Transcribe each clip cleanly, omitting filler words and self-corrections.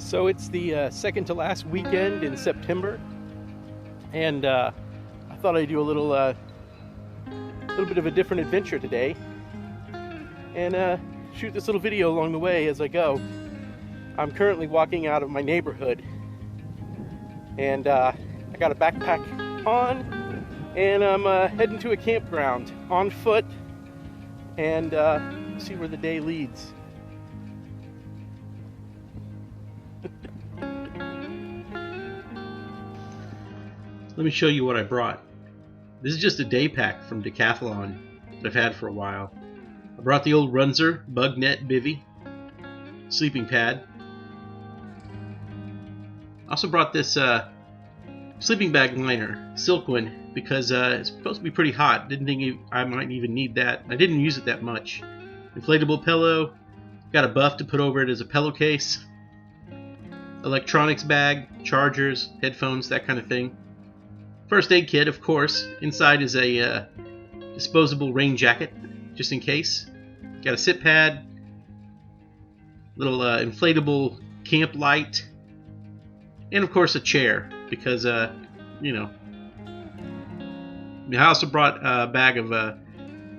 So it's the second to last weekend in September, and I thought I'd do a little bit of a different adventure today, and shoot this little video along the way as I go. I'm currently walking out of my neighborhood, and I got a backpack on, and I'm heading to a campground on foot, and see where the day leads. Let me show you what I brought. This is just a day pack from Decathlon that I've had for a while. I brought the old Runzer Bug Net Bivy sleeping pad. I also brought this sleeping bag liner, silk one, because it's supposed to be pretty hot. Didn't think I might even need that. I didn't use it that much. Inflatable pillow. Got a buff to put over it as a pillowcase. Electronics bag, chargers, headphones, that kind of thing. First aid kit, of course. Inside is a disposable rain jacket, just in case. Got a sit pad, little inflatable camp light, and of course a chair, because, you know. I also brought a bag of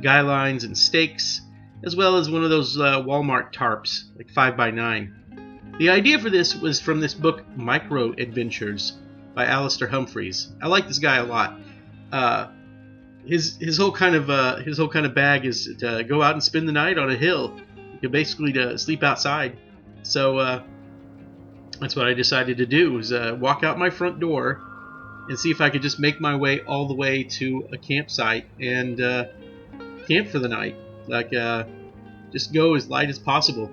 guy lines and stakes, as well as one of those Walmart tarps, like 5x9. The idea for this was from this book, Microadventures, by Alastair Humphreys. I like this guy a lot. His whole kind of bag is to go out and spend the night on a hill. Basically to sleep outside. So that's what I decided to do, was walk out my front door and see if I could just make my way all the way to a campsite and camp for the night. Like just go as light as possible.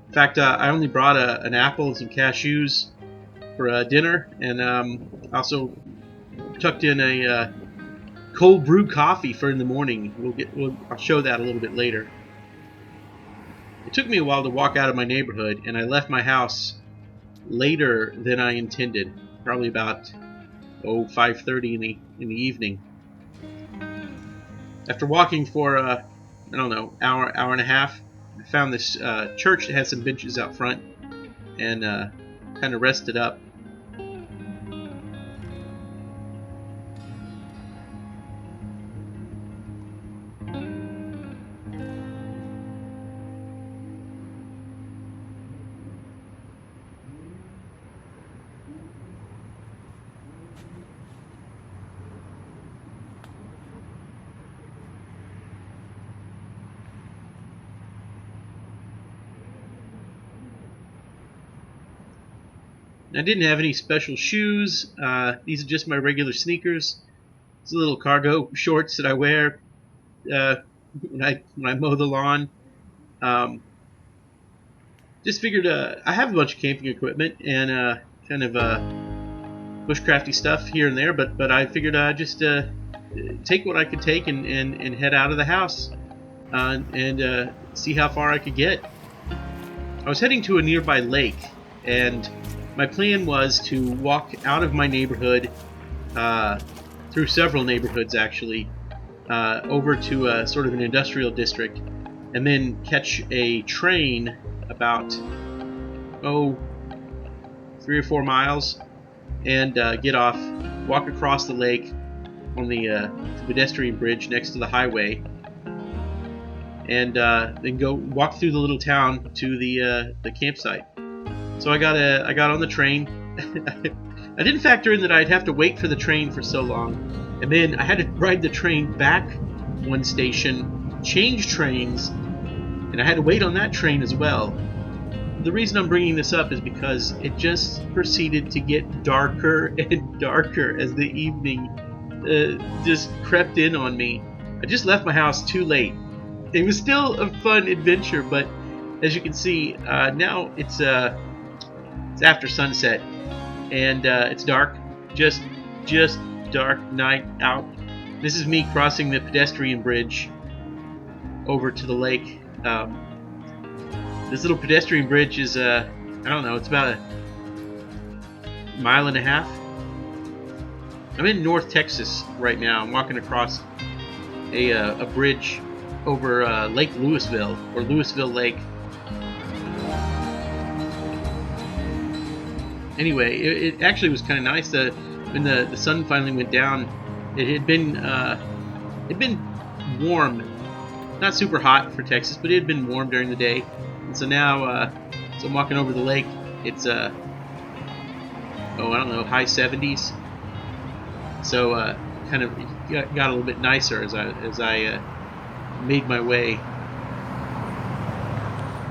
In fact, I only brought an apple and some cashews for dinner, and also tucked in a cold brew coffee for in the morning. I'll show that a little bit later. It took me a while to walk out of my neighborhood, and I left my house later than I intended, probably about 5:30 in the evening. After walking for I don't know, hour and a half, I found this church that had some benches out front, and kind of rested up. I didn't have any special shoes. These are just my regular sneakers. It's little cargo shorts that I wear when I mow the lawn. Just figured I have a bunch of camping equipment and kind of bushcrafty stuff here and there, but I figured I'd just take what I could take and head out of the house and see how far I could get. I was heading to a nearby lake, and my plan was to walk out of my neighborhood, through several neighborhoods actually, over to a sort of an industrial district, and then catch a train about 3 or 4 miles, and get off, walk across the lake on the pedestrian bridge next to the highway, and then go walk through the little town to the campsite. So I got on the train. I didn't factor in that I'd have to wait for the train for so long, and then I had to ride the train back one station, change trains, and I had to wait on that train as well. The reason I'm bringing this up is because it just proceeded to get darker and darker as the evening just crept in on me. I just left my house too late. It was still a fun adventure, but as you can see, now it's after sunset, and it's dark, just dark night out. This is me crossing the pedestrian bridge over to the lake. This little pedestrian bridge is I don't know, it's about a mile and a half. I'm in North Texas right now. I'm walking across a bridge over Lake Louisville, or Louisville Lake. Anyway, it actually was kind of nice. When the sun finally went down, it had been warm, not super hot for Texas, but it had been warm during the day. And so now, so I'm walking over the lake. It's I don't know, high 70s. So kind of got a little bit nicer as I made my way.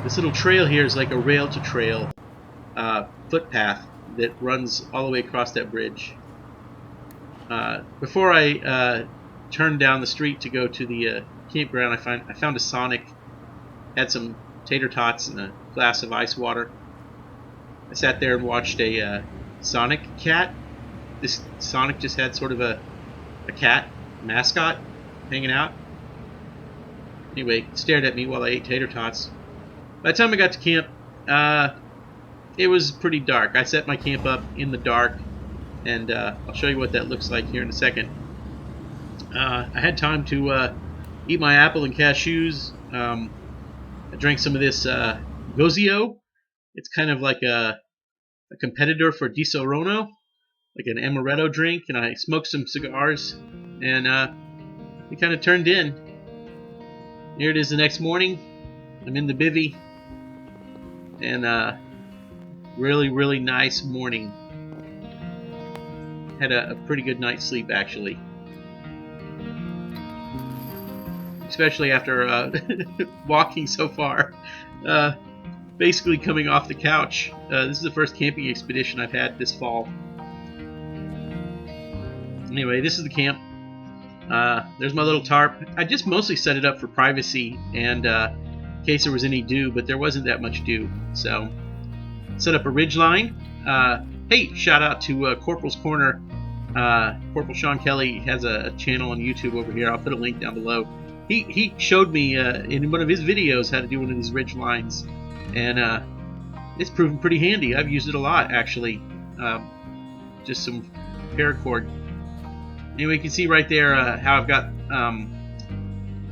This little trail here is like a rail to trail footpath that runs all the way across that bridge. Before I turned down the street to go to the campground, I found a Sonic, had some tater tots and a glass of ice water. I sat there and watched a Sonic cat. This Sonic just had sort of a cat mascot hanging out. Anyway, stared at me while I ate tater tots. By the time I got to camp, it was pretty dark. I set my camp up in the dark, and I'll show you what that looks like here in a second. I had time to eat my apple and cashews. I drank some of this Gozio. It's kind of like a competitor for Di Sorono, like an amaretto drink, and I smoked some cigars, and it kind of turned in. Here it is the next morning. I'm in the Bivy, and really, really nice morning. Had a pretty good night's sleep, actually. Especially after walking so far. Basically coming off the couch. This is the first camping expedition I've had this fall. Anyway, this is the camp. There's my little tarp. I just mostly set it up for privacy and in case there was any dew, but there wasn't that much dew. So, set up a ridgeline. Hey, shout out to Corporals Corner. Corporal Sean Kelly has a channel on YouTube over here. I'll put a link down below. He showed me in one of his videos how to do one of these ridge lines, and it's proven pretty handy. I've used it a lot, actually. Just some paracord. Anyway, you can see right there how I've got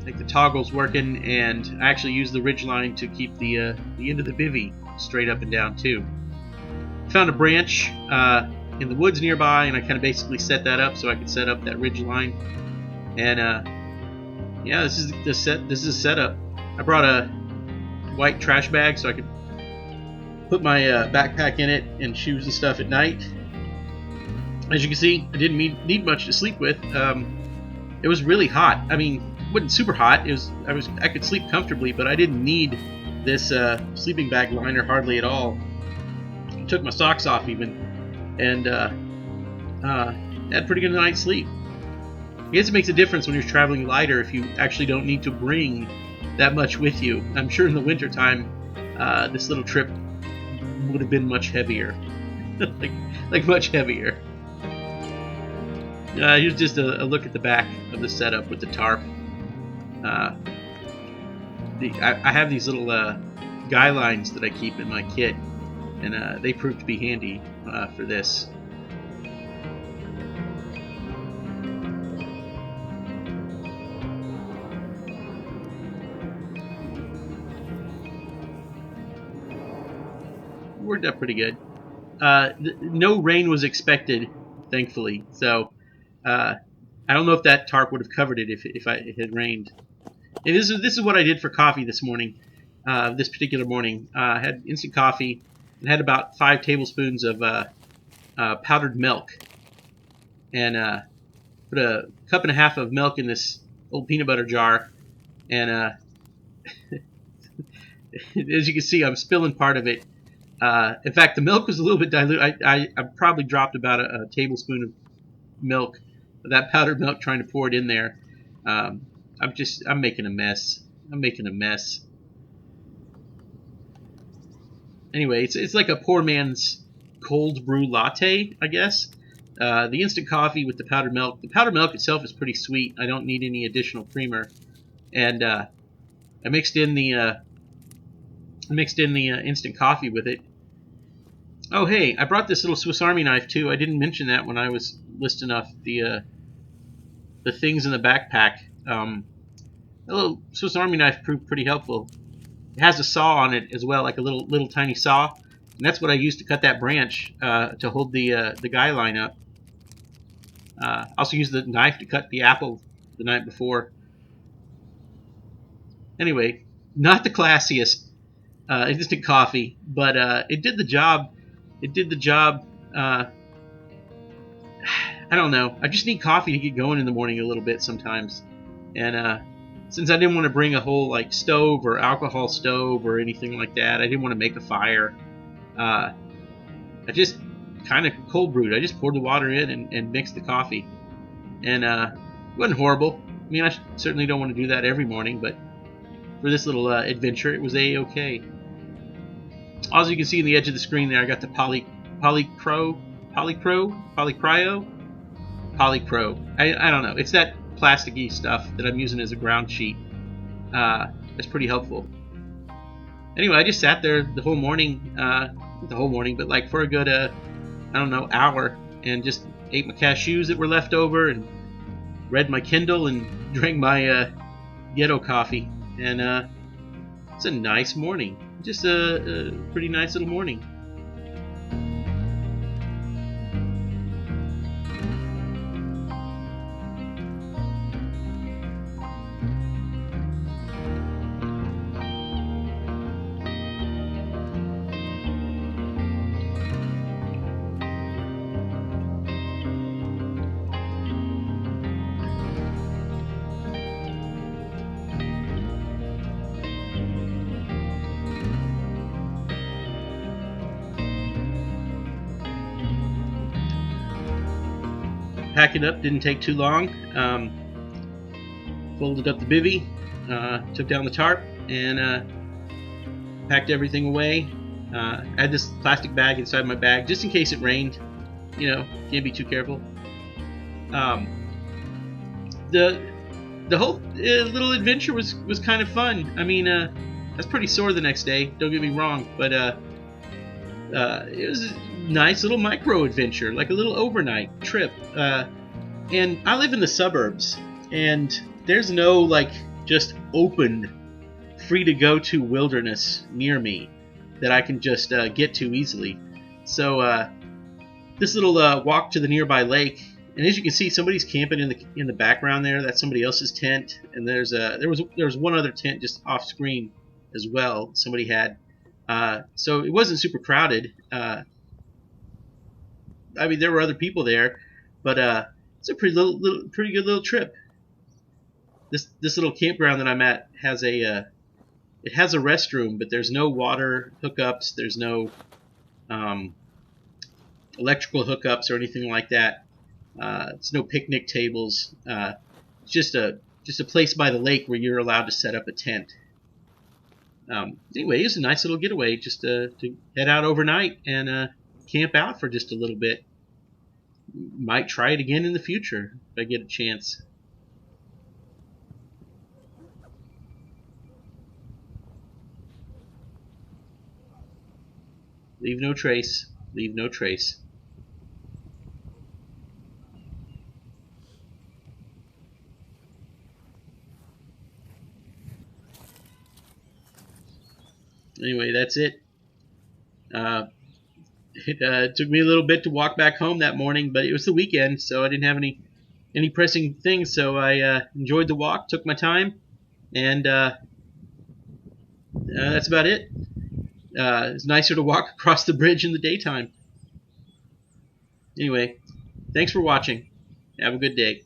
like the toggles working, and I actually use the ridge line to keep the end of the bivy straight up and down too. Found a branch in the woods nearby, and I kind of basically set that up so I could set up that ridge line. And yeah, this is a setup. I brought a white trash bag so I could put my backpack in it and shoes and stuff at night. As you can see, I didn't need much to sleep with. It was really hot. I mean, it wasn't super hot. I could sleep comfortably, but I didn't need this sleeping bag liner hardly at all. I took my socks off even, and had a pretty good night's sleep. I guess it makes a difference when you're traveling lighter if you actually don't need to bring that much with you. I'm sure in the wintertime, this little trip would have been much heavier. like much heavier. Here's just a look at the back of the setup with the tarp. I have these little guy lines that I keep in my kit, and they prove to be handy for this. Worked out pretty good. No rain was expected, thankfully, so I don't know if that tarp would have covered it if it had rained. And this is what I did for coffee this morning. This particular morning, I had instant coffee and had about 5 tablespoons of powdered milk, and put a cup and a half of milk in this old peanut butter jar, and as you can see, I'm spilling part of it. In fact, the milk was a little bit dilute. I probably dropped about a tablespoon of milk, that powdered milk, trying to pour it in there. I'm making a mess. Anyway, it's like a poor man's cold brew latte, I guess. The instant coffee with the powdered milk. The powdered milk itself is pretty sweet. I don't need any additional creamer, and I mixed in the instant coffee with it. Oh, hey, I brought this little Swiss Army knife too. I didn't mention that when I was listing off the things in the backpack. The little Swiss Army knife proved pretty helpful. It has a saw on it as well, like a little tiny saw. And that's what I used to cut that branch to hold the guy line up. I also used the knife to cut the apple the night before. Anyway, not the classiest instant coffee, but it did the job. It did the job. I don't know. I just need coffee to get going in the morning a little bit sometimes. And since I didn't want to bring a whole like stove or alcohol stove or anything like that, I didn't want to make a fire. I just kind of cold brewed. I just poured the water in and mixed the coffee, and it wasn't horrible. I mean, I certainly don't want to do that every morning, but for this little adventure, it was a-okay. Also, you can see in the edge of the screen there, I got the Polypro. I don't know. It's that plasticky stuff that I'm using as a ground sheet. That's pretty helpful. Anyway, I just sat there the whole morning, not the whole morning, but like for a good, hour, and just ate my cashews that were left over, and read my Kindle, and drank my ghetto coffee. And it's a nice morning. Just a pretty nice little morning. Packing up didn't take too long. Folded up the bivy, took down the tarp, and packed everything away. I had this plastic bag inside my bag just in case it rained. Can't be too careful. The whole little adventure was kind of fun. I mean, I was pretty sore the next day. Don't get me wrong, but it was a nice little micro adventure, like a little overnight trip. And I live in the suburbs, and there's no like just open, free to go to wilderness near me that I can just get to easily. So this little walk to the nearby lake, and as you can see, somebody's camping in the background there. That's somebody else's tent, and there was one other tent just off screen as well. Somebody had. So it wasn't super crowded. I mean, there were other people there, but it's a pretty good little trip. This little campground that I'm at has a restroom, but there's no water hookups. There's no electrical hookups or anything like that. It's no picnic tables. It's just a place by the lake where you're allowed to set up a tent. Anyway, it's a nice little getaway just to head out overnight and camp out for just a little bit. Might try it again in the future if I get a chance. Leave no trace. Leave no trace. Anyway, that's it. It took me a little bit to walk back home that morning, but it was the weekend, so I didn't have any pressing things. So I enjoyed the walk, took my time, and that's about it. It's nicer to walk across the bridge in the daytime. Anyway, thanks for watching. Have a good day.